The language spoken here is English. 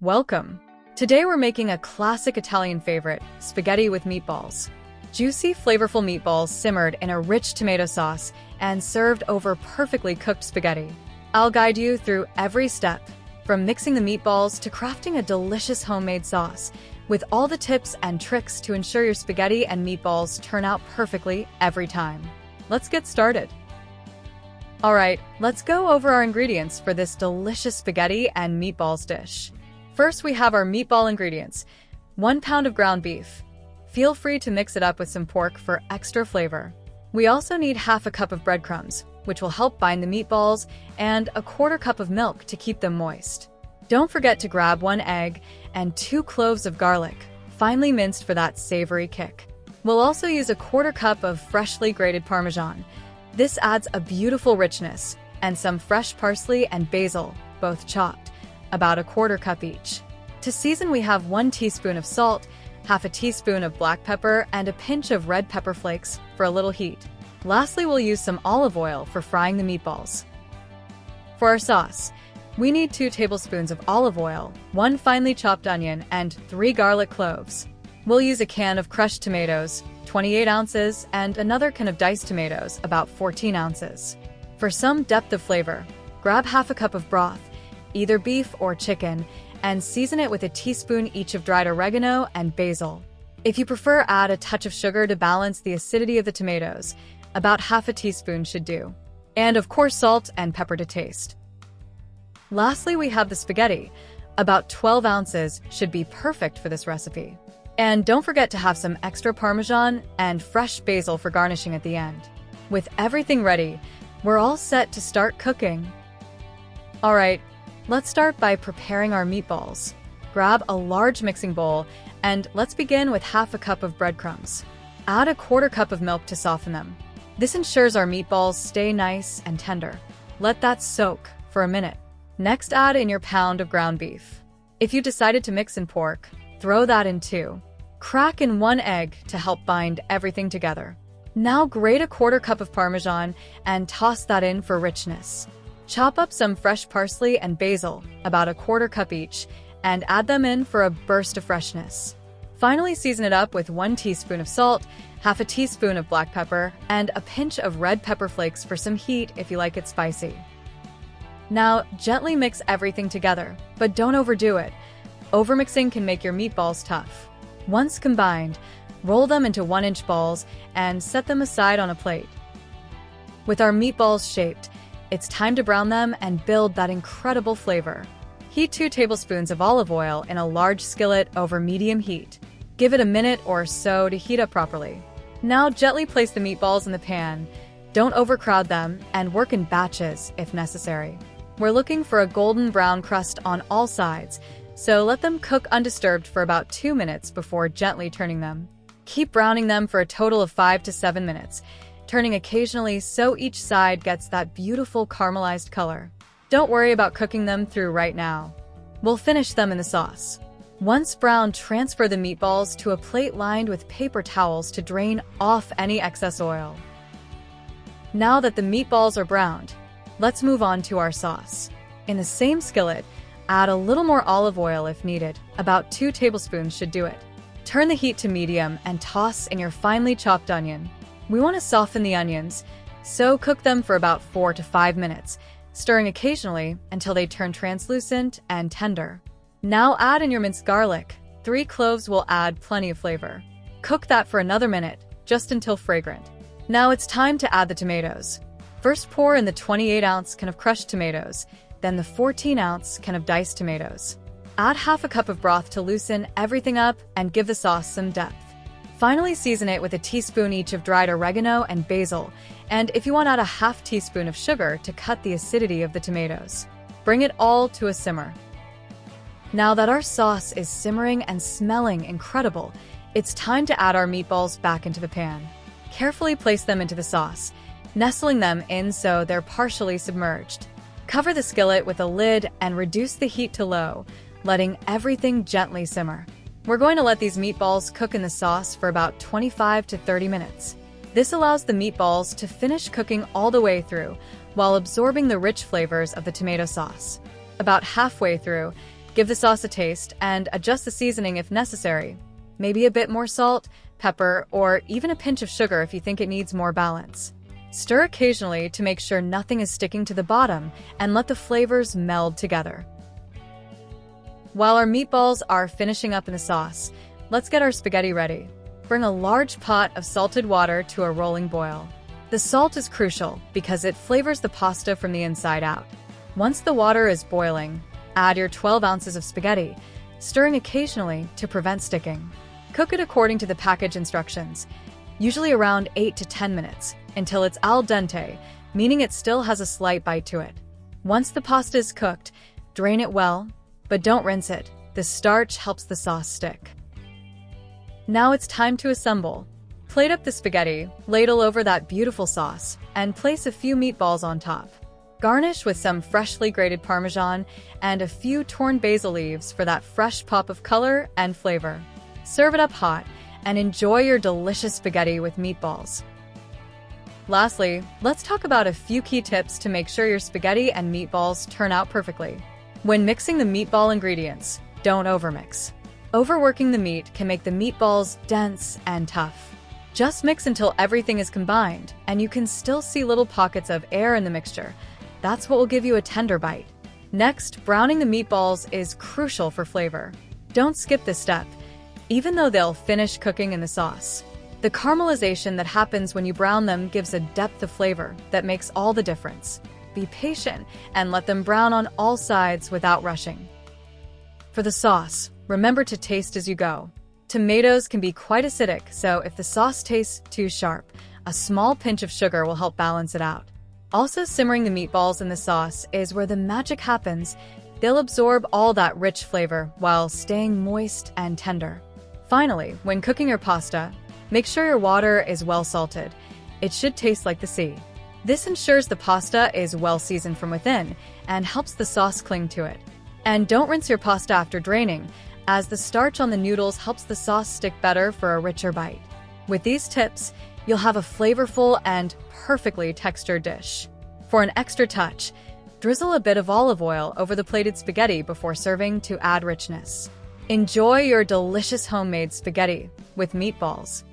Welcome! Today we're making a classic Italian favorite, spaghetti with meatballs. Juicy, flavorful meatballs simmered in a rich tomato sauce and served over perfectly cooked spaghetti. I'll guide you through every step, from mixing the meatballs to crafting a delicious homemade sauce, with all the tips and tricks to ensure your spaghetti and meatballs turn out perfectly every time. Let's get started. Alright, let's go over our ingredients for this delicious spaghetti and meatballs dish. First, we have our meatball ingredients. 1 pound of ground beef. Feel free to mix it up with some pork for extra flavor. We also need half a cup of breadcrumbs, which will help bind the meatballs, and a 1/4 cup of milk to keep them moist. Don't forget to grab 1 egg and 2 cloves of garlic, finely minced for that savory kick. We'll also use a 1/4 cup of freshly grated Parmesan. This adds a beautiful richness, and some fresh parsley and basil, both chopped, about a 1/4 cup each. To season, we have 1 teaspoon of salt, half a teaspoon of black pepper, and a pinch of red pepper flakes for a little heat. Lastly, we'll use some olive oil for frying the meatballs. For our sauce, we need 2 tablespoons of olive oil, 1 finely chopped onion, and 3 garlic cloves. We'll use a can of crushed tomatoes, 28 ounces, and another can of diced tomatoes, about 14 ounces. For some depth of flavor, grab half a cup of broth, either beef or chicken, and season it with a teaspoon each of dried oregano and basil. If you prefer, add a touch of sugar to balance the acidity of the tomatoes. About half a teaspoon should do. And of course, salt and pepper to taste. Lastly, we have the spaghetti. About 12 ounces should be perfect for this recipe. And don't forget to have some extra Parmesan and fresh basil for garnishing at the end. With everything ready, we're all set to start cooking. Alright, let's start by preparing our meatballs. Grab a large mixing bowl, and let's begin with half a cup of breadcrumbs. Add a 1/4 cup of milk to soften them. This ensures our meatballs stay nice and tender. Let that soak for a minute. Next, add in your pound of ground beef. If you decided to mix in pork, throw that in too. Crack in 1 egg to help bind everything together. Now grate a 1/4 cup of Parmesan and toss that in for richness. Chop up some fresh parsley and basil, about a 1/4 cup each, and add them in for a burst of freshness. Finally, season it up with 1 teaspoon of salt, half a teaspoon of black pepper, and a pinch of red pepper flakes for some heat if you like it spicy. Now, gently mix everything together, but don't overdo it. Overmixing can make your meatballs tough. Once combined, roll them into 1-inch balls and set them aside on a plate. With our meatballs shaped, it's time to brown them and build that incredible flavor. Heat 2 tablespoons of olive oil in a large skillet over medium heat. Give it a minute or so to heat up properly. Now gently place the meatballs in the pan. Don't overcrowd them and work in batches if necessary. We're looking for a golden brown crust on all sides, so let them cook undisturbed for about 2 minutes before gently turning them. Keep browning them for a total of 5 to 7 minutes, turning occasionally so each side gets that beautiful caramelized color. Don't worry about cooking them through right now. We'll finish them in the sauce. Once browned, transfer the meatballs to a plate lined with paper towels to drain off any excess oil. Now that the meatballs are browned, let's move on to our sauce. In the same skillet, add a little more olive oil if needed. About 2 tablespoons should do it. Turn the heat to medium and toss in your finely chopped onion. We want to soften the onions, so cook them for about 4 to 5 minutes, stirring occasionally until they turn translucent and tender. Now add in your minced garlic. 3 cloves will add plenty of flavor. Cook that for another minute, just until fragrant. Now it's time to add the tomatoes. First, pour in the 28-ounce can of crushed tomatoes, then the 14-ounce can of diced tomatoes. Add half a cup of broth to loosen everything up and give the sauce some depth. Finally, season it with a teaspoon each of dried oregano and basil, and if you want, add a half teaspoon of sugar to cut the acidity of the tomatoes. Bring it all to a simmer. Now that our sauce is simmering and smelling incredible, it's time to add our meatballs back into the pan. Carefully place them into the sauce, nestling them in so they're partially submerged. Cover the skillet with a lid and reduce the heat to low, letting everything gently simmer. We're going to let these meatballs cook in the sauce for about 25 to 30 minutes. This allows the meatballs to finish cooking all the way through, while absorbing the rich flavors of the tomato sauce. About halfway through, Give the sauce a taste and adjust the seasoning if necessary. Maybe a bit more salt, pepper, or even a pinch of sugar if you think it needs more balance. Stir occasionally to make sure nothing is sticking to the bottom and let the flavors meld together. While our meatballs are finishing up in the sauce, let's get our spaghetti ready. Bring a large pot of salted water to a rolling boil. The salt is crucial because it flavors the pasta from the inside out. Once the water is boiling, add your 12 ounces of spaghetti, stirring occasionally to prevent sticking. Cook it according to the package instructions, usually around 8 to 10 minutes, until it's al dente, meaning it still has a slight bite to it. Once the pasta is cooked, drain it well, but don't rinse it. The starch helps the sauce stick. Now it's time to assemble. Plate up the spaghetti, ladle over that beautiful sauce, and place a few meatballs on top. Garnish with some freshly grated Parmesan and a few torn basil leaves for that fresh pop of color and flavor. Serve it up hot and enjoy your delicious spaghetti with meatballs. Lastly, let's talk about a few key tips to make sure your spaghetti and meatballs turn out perfectly. When mixing the meatball ingredients, don't overmix. Overworking the meat can make the meatballs dense and tough. Just mix until everything is combined, and you can still see little pockets of air in the mixture. That's what will give you a tender bite. Next, browning the meatballs is crucial for flavor. Don't skip this step, even though they'll finish cooking in the sauce. The caramelization that happens when you brown them gives a depth of flavor that makes all the difference. Be patient and let them brown on all sides without rushing. For the sauce, remember to taste as you go. Tomatoes can be quite acidic, so if the sauce tastes too sharp, a small pinch of sugar will help balance it out. Also, simmering the meatballs in the sauce is where the magic happens. They'll absorb all that rich flavor while staying moist and tender. Finally, when cooking your pasta, make sure your water is well salted. It should taste like the sea. This ensures the pasta is well seasoned from within and helps the sauce cling to it. And don't rinse your pasta after draining, as the starch on the noodles helps the sauce stick better for a richer bite. With these tips, you'll have a flavorful and perfectly textured dish. For an extra touch, drizzle a bit of olive oil over the plated spaghetti before serving to add richness. Enjoy your delicious homemade spaghetti with meatballs.